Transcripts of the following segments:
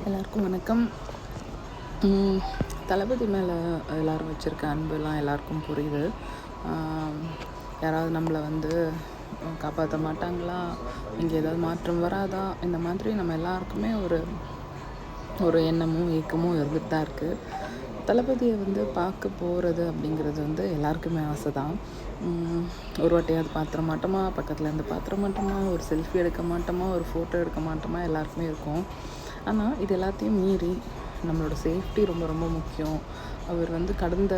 எல்லாருக்கும் வணக்கம். தளபதி மேலே எல்லோரும் வச்சுருக்க அன்புலாம் எல்லாருக்கும் புரியுது. யாராவது நம்மளை காப்பாற்ற மாட்டாங்களா, இங்கே ஏதாவது மாற்றம் வராதா, இந்த மாதிரி நம்ம எல்லாருக்குமே ஒரு எண்ணமும் ஏக்கமும் இருந்துட்டு தான் இருக்குது. தளபதியை பார்க்க போகிறது அப்படிங்கிறது எல்லாருக்குமே ஆசை தான். ஒரு வாட்டியாவது பாத்திர மாட்டோமா, பக்கத்தில் இருந்து பாத்திர மாட்டோமா, ஒரு செல்ஃபி எடுக்க மாட்டோமா, ஒரு ஃபோட்டோ எடுக்க மாட்டோமா, எல்லாருக்குமே இருக்கும். ஆனால் இது எல்லாத்தையும் மீறி நம்மளோட சேஃப்டி ரொம்ப ரொம்ப முக்கியம். அவர் கடந்த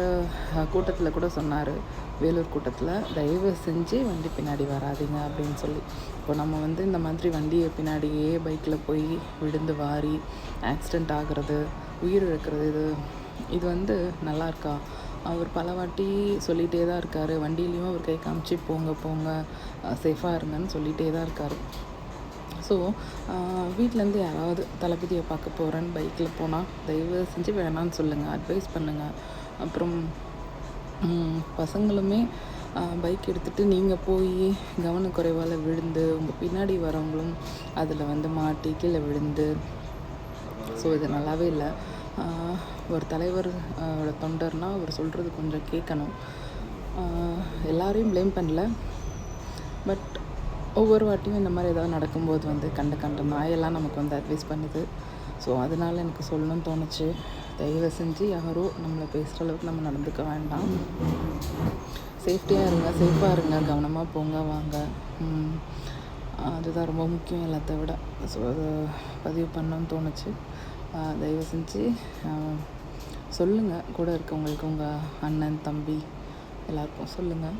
கூட்டத்தில் கூட சொன்னார், வேலூர் கூட்டத்தில், தயவு செஞ்சு வண்டி பின்னாடி வராதிங்க அப்படின்னு சொல்லி. இப்போ நம்ம இந்த மாதிரி வண்டியை பின்னாடியே பைக்கில் போய் விழுந்து வாரி ஆக்சிடெண்ட் ஆகிறது, உயிர் இழக்கிறது, இது நல்லா இருக்கா? அவர் பல வாட்டி சொல்லிகிட்டே தான் இருக்கார். வண்டியிலையும் அவர் கை காமிச்சு போங்க சேஃபாக இருங்கன்னு சொல்லிகிட்டே தான் இருக்கார். ஸோ வீட்டிலேருந்து யாராவது தளபதியை பார்க்க போகிறேன்னு பைக்கில் போனால் தயவு செஞ்சு வேணான்னு சொல்லுங்கள், அட்வைஸ் பண்ணுங்கள். அப்புறம் பசங்களுமே பைக் எடுத்துகிட்டு நீங்கள் போய் கவனக்குறைவால் விழுந்து உங்கள் பின்னாடி வரவங்களும் அதில் மாட்டி கீழே விழுந்து, ஸோ இது நல்லாவே இல்லை. ஒரு தலைவர் தொண்டர்னால் அவர் சொல்கிறது கொஞ்சம் கேட்கணும். எல்லாரையும் ப்ளேம் பண்ணல, பட் ஒவ்வொரு வாட்டியும் இந்த மாதிரி ஏதாவது நடக்கும்போது கண்ட நாயெல்லாம் நமக்கு அட்வைஸ் பண்ணுது. ஸோ அதனால் எனக்கு சொல்லணும்னு தோணுச்சு. தயவு செஞ்சு யாரோ நம்மளை பேசுகிற அளவுக்கு நம்ம நடந்துக்க வேண்டாம். சேஃப்டியாக இருங்க, சேஃபாக இருங்க, கவனமாக போங்க வாங்க. அதுதான் ரொம்ப முக்கியம் எல்லாத்த விட. ஸோ அதை பதிவு பண்ணணும்னு தோணுச்சு. தயவு செஞ்சு சொல்லுங்கள், கூட இருக்கவங்களுக்கு, உங்கள் அண்ணன் தம்பி எல்லாருக்கும் சொல்லுங்கள்.